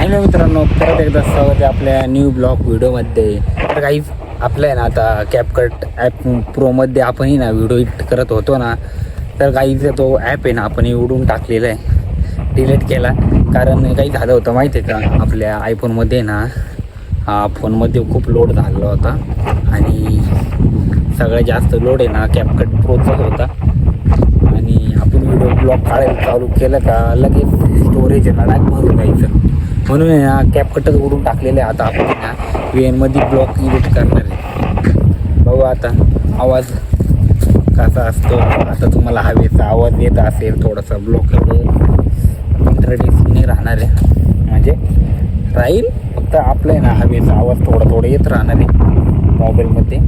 Hello मित्रांनो, परत एकदा स्वागत आहे आपल्या न्यू ब्लॉग व्हिडिओमध्ये. तर काही आपलं आहे ना, आता कॅपकट ॲप प्रोमध्ये आपणही ना व्हिडिओ एडिट करत होतो ना, तर काहीचा तो ॲप आहे ना आपण उडून टाकलेला आहे, डिलीट केला. कारण काही झालं होतं माहिती आहे का, आपल्या आयफोनमध्ये ना फोनमध्ये खूप लोड झालेला होता आणि सगळ्यात जास्त लोड आहे ना कॅपकट प्रोचाच होता. आणि आपण व्हिडिओ ब्लॉग काढायला चालू केलं का लगेच स्टोरेज आहे ना डायरेक्ट भरून जायचं. म्हणून आहे ना कॅपकटच उडून टाकलेलं आहे. आता आपण ना VN ब्लॉग एडिट करणार आहे. बघू आता आवाज कसा असतो. आता तुम्हाला हवेचा आवाज येत असेल थोडासा, ब्लॉग एवढं इंटरेस्टिंग नाही राहणार आहे, म्हणजे राहील फक्त आपलं आहे ना हवेचा आवाज थोडा येत राहणार आहे मोबाईलमध्ये.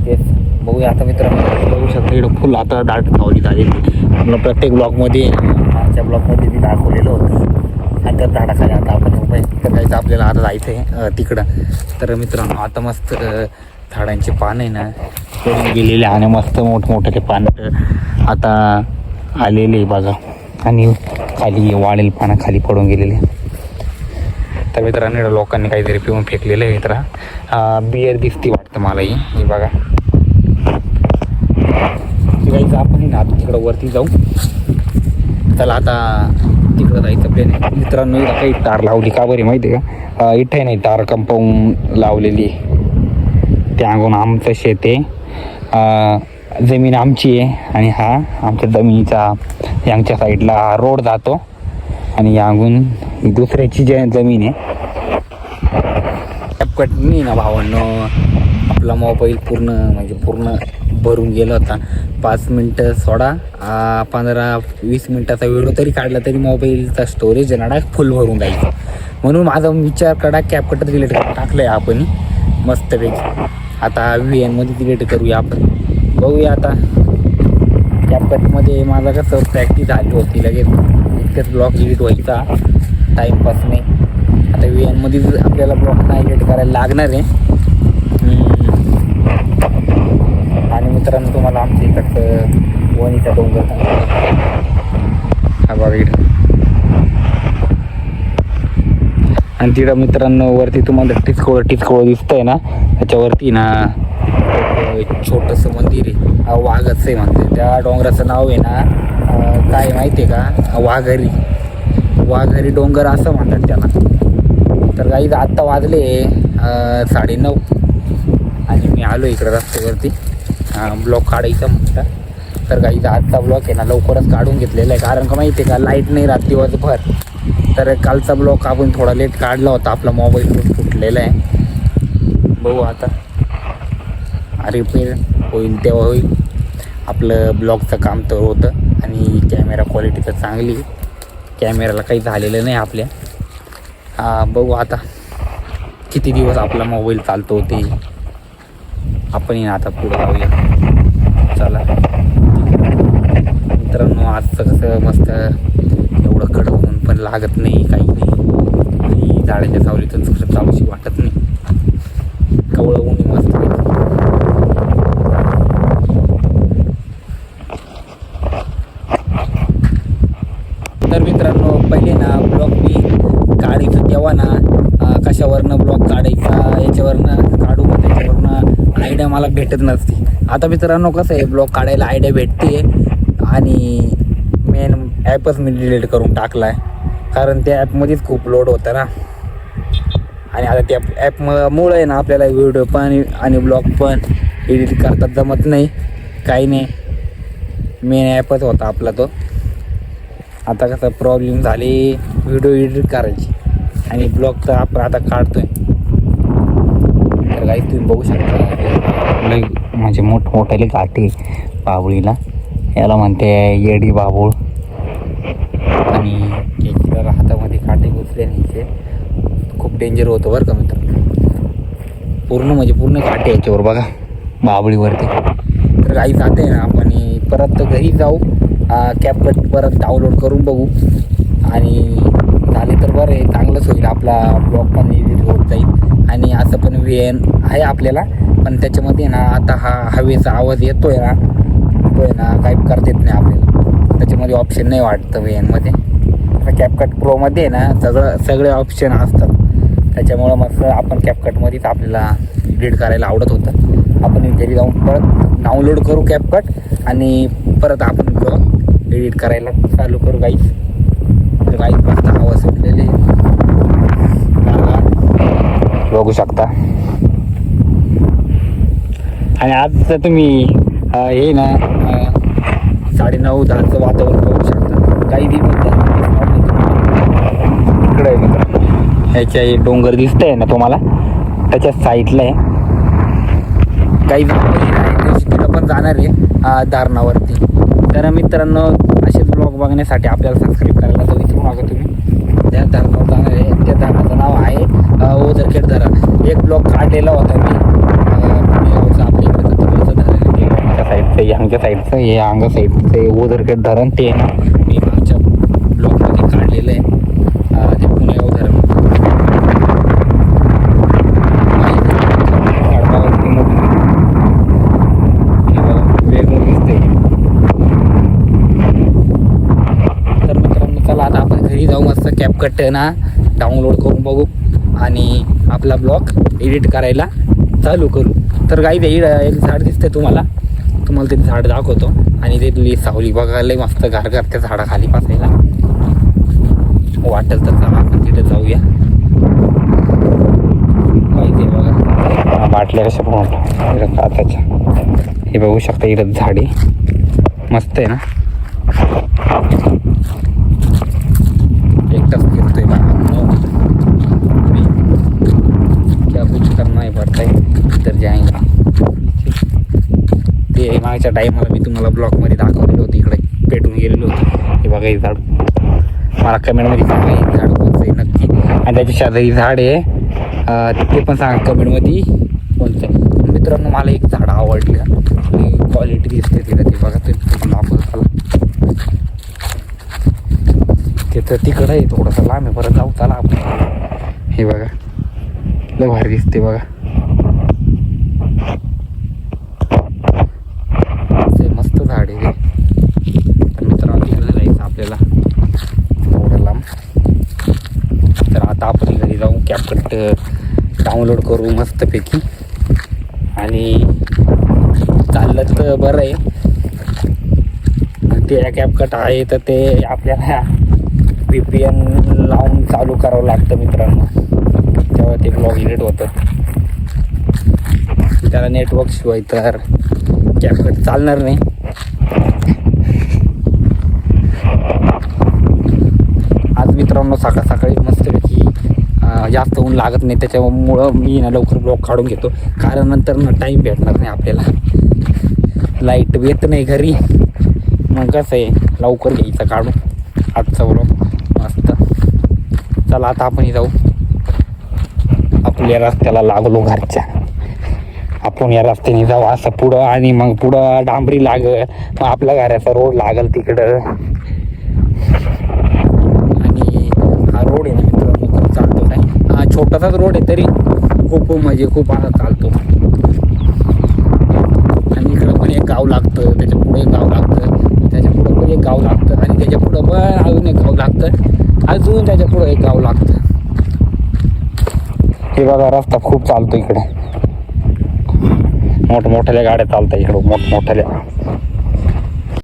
तेच बघूया आता मित्रांनो. बघू शकतो इकडं फुल आता डार्क सावली झालेली. आपलं प्रत्येक ब्लॉगमध्ये मागच्या ब्लॉगमध्ये मी दाखवलेलं होतं. आणि त्या झाडाखाली आता आपण उभं तर जायचं आपल्याला. आता जायचं आहे तिकडं. तर मित्रांनो आता मस्त झाडांचे पानं आहे ना पडून गेलेले आणि मस्त मोठमोठे ते पानं आता आलेले बघा. आणि खाली वाळेल पानं खाली पडून गेलेले. तर मित्रांनो लोकांनी काहीतरी पिऊन फेकलेलं आहे. मित्रा बियर दिसती वाटतं मला ही बघा. जायचं आपण ना आता तिकडं वरती जाऊ. चला आता तिकडं जायचं प्लेन. मित्रांनो काही तार लावली का बरी माहिती आहे का, इथे नाही तार कंपाऊंड लावलेली. त्या अंगून आमचं शेत आहे, जमीन आमची आहे. आणि हा आमच्या जमिनीचा यांच्या साईडला रोड जातो आणि यांगून दुसऱ्याची जे जमीन आहे. कॅपकट नाही ना भावांनो, आपला मोबाईल पूर्ण भरून गेला होता. 5 मिनटं सोडा 15-20 मिनटाचा व्हिडिओ तरी काढला तरी मोबाईलचा स्टोरेज आहे ना फुल भरून जायचं. म्हणून माझा विचार करा कॅपकटच डिलीट करून टाकलं आहे आपण मस्तपैकी. आता VN डिलीट करूया आपण. बघूया आता कॅपकटमध्ये माझा कसं प्रॅक्टिस झाली होती, लगेच इतकंच ब्लॉग एडिट व्हायचा, टाईमपास नाही. आता VN आपल्याला ब्लॉग नाही एडिट करायला लागणार आहे. आणि मित्रांनो तुम्हाला आमच्या इकडचं वणीचा डोंगर हा बघा इकडं. आणि तिकडं मित्रांनो वरती तुम्हाला टिचकोळ दिसतंय ना, त्याच्यावरती ना छोटंसं मंदिर आहे. वाघच आहे म्हणते. त्या डोंगराचं नाव आहे ना काय माहिती आहे का, वाघरी डोंगर असं म्हणतात त्याला. तर काही आत्ता वाजले 9:30 आणि मी आलो इकडं रस्त्यावरती ब्लॉग काढायचा म्हटलं. तर काही आजचा ब्लॉग आहे ना लवकरच काढून घेतलेला आहे. कारण का माहिती आहे का, लाईट नाही राहत दिवसभर. तर कालचा ब्लॉग आपण थोडा लेट काढला होता, आपला मोबाईल फुटलेला आहे. बघू आता रिपेअर होईल तेव्हा होईल. आपलं ब्लॉगचं काम तर होतं आणि कॅमेरा क्वालिटी तर चांगली, कॅमेराला काही झालेलं नाही आपल्या. बघू आता किती दिवस आपला मोबाईल चालतो ते आपण आता पुढं जाऊया. चला मित्रांनो, आजचं कसं मस्त एवढं कडक ऊन पण लागत नाही, काही नाही. आणि झाडाच्या सावलीतून कसं चालूशी वाटत नाही, कवळं ऊन मस्त. तर मित्रांनो पहिले ना ब्लॉग मी काढायचं तेव्हा ना कशावरनं ब्लॉग काढायचा याच्यावरनं काढू, त्याच्यावरनं आयडिया मला भेटत नसते. आता मित्रांनो कसं आहे, ब्लॉग काढायला आयडिया भेटते आणि मेन ॲपच मी डिलीट करून टाकला आहे. कारण त्या ॲपमध्येच खूप लोड होतं ना. आणि आता त्या ॲपमुळं आहे ना आपल्याला व्हिडिओ पण आणि ब्लॉग पण एडिट करता जमत नाही, काही नाही. मेन ॲपच होता आपला तो. आता कसं प्रॉब्लेम झाली व्हिडिओ एडिट करायची आणि ब्लॉग तर आपण आता काढतोय. तर काही तुम्ही बघू शकता म्हणजे मोठमोठ्याले काटे बाबुळीला, याला म्हणते येडी बाबूळ. आणि याची जर हातामध्ये काटे घुसले नाही खूप डेंजर होतं बरं का मित्र. पूर्ण काटे याच्यावर बघा बाबळीवरती. तर काही जाते ना आपण परत घरी जाऊ, कॅपकट परत डाउनलोड करून बघू आणि झाले तर बरं आहे, चांगलंच होईल. आपला ब्लॉग पण एडिट होत जाईल. आणि असं पण VN आहे आपल्याला, पण त्याच्यामध्ये ना आता हा हवेचा आवाज येतोय ना, तो आहे ना काही करता येत नाही आपल्याला. त्याच्यामध्ये ऑप्शन नाही वाटतं VN. कॅपकट प्रोमध्ये ना सगळे ऑप्शन असतात. त्याच्यामुळं मग आपण कॅपकटमध्येच आपल्याला एडिट करायला आवडत होतं. आपण घरी जाऊन परत डाउनलोड करू कॅपकट आणि परत आपण ब्लॉग एडिट करायला चालू करू गाईस. तर गाईस मस्त हवा सुटलेली बघू शकता. आणि आज तर तुम्ही हे ना 9:30-10चं वातावरण बघू शकता. काही दिवस इकडे ह्याच्या डोंगर दिसतंय ना तुम्हाला, त्याच्या साईडला आहे. काही तिथं पण जाणार आहे धारणावरती. तर मित्रांनो असेच ब्लॉग बघण्यासाठी आपल्याला सबस्क्राईब करायला तर विसरू नका तुम्ही. त्या धरणावर जाणार आहे. त्या धरणाचं नाव आहे ओझरखेड धरण. एक ब्लॉग काढलेला होता मी आपल्या इकडे साईडचं ह्यांच्या साईडचं हे अंग साईडचं ओझरखेड धरण ते ना मी आमच्या ब्लॉगमध्ये काढलेलं आहे. ते पुण्यावर धरण वेगळं दिसतंय. तर मित्रांनो चला आता आपण घरी जाऊ, मस्त कॅपकट ना डाउनलोड करून बघू आणि आपला ब्लॉग एडिट करायला चालू करू. तर काही एक झाड दिसतंय तुम्हाला ते झाड दाखवतो. आणि तिथली सावली बघायला मस्त गारगार त्या झाडाखाली बसायला वाटेल. तर चला आपण तिथे जाऊया. माहिती आहे बघा बाटल्या कशा पण काचाच्या. हे बघू शकता इथं झाडे मस्त आहे ना. एकटाच फिरतोय क्या कुछ करना ही पडता है इधर जाएंगा. ते मागच्या टाईमला मी तुम्हाला ब्लॉगमध्ये दाखवलेलं होतं, इकडे पेटून गेलेलं होतं. हे बघा हे झाड. मला कमेंटमध्ये सांगा हे झाड कोणतं आहे नक्की. आणि त्याच्या शेजारी झाड आहे ते पण सांगा कमेंटमध्ये कोणतं आहे. मित्रांनो मला एक झाड आवडलं आणि क्वालिटी दिसते तिला. ते बघा तुम्ही दाखवतो ते तर तिकडं आहे थोडंसं लांब आहे. परत जाऊ चला आपण. हे बघा लय भारी दिसते बघा. मस्त झाड आहे. तर मित्रांनो तिकडे जायचं आपल्याला थोडं लांब. तर आता आपण घरी जाऊ कॅपकट डाउनलोड करू मस्तपैकी. आणि चाललं तर बरं आहे. ते कॅपकट आहे तर ते आपल्याला VPN लावून चालू करावं लागतं मित्रांनो, तेव्हा ते ब्लॉग एडिट होतं. त्याला नेटवर्क शिवाय तर कॅपकट चालणार नाही. आज मित्रांनो सकाळी मस्तपैकी जास्त ऊन लागत नाही, त्याच्यामुळं मी ना लवकर ब्लॉग काढून घेतो. कारण नंतर ना टाईम भेटणार नाही आपल्याला. लाईट येत नाही घरी, मग कसं आहे लवकर घ्यायचं काढून आजचा ब्लॉग मस्त. चला आता आपण जाऊ. आपल्या रस्त्याला लागलो घरच्या. आपण या रस्त्याने जाऊ असं पुढं आणि मग पुढं डांबरी लागल, मग आपल्या घराचा रोड लागल तिकडं. आणि हा रोड आहे ना मित्रांनो खूप चालतो काय. हा छोटासाच रोड आहे तरी खूप म्हणजे खूप आता चालतो. आणि इकडं पण एक गाव लागतं, त्याच्या पुढे एक गाव लागतं, त्याच्या पुढं पण एक गाव लागतं, आणि त्याच्या पुढं पण अजून एक गाव लागतं, अजून त्याच्या पुढं एक गाव लागतं. हे बघा रस्ता खूप चालतो इकडे. मोठमोठ्याल्या गाड्या चालतात इकडं मोठमोठ्याल्या.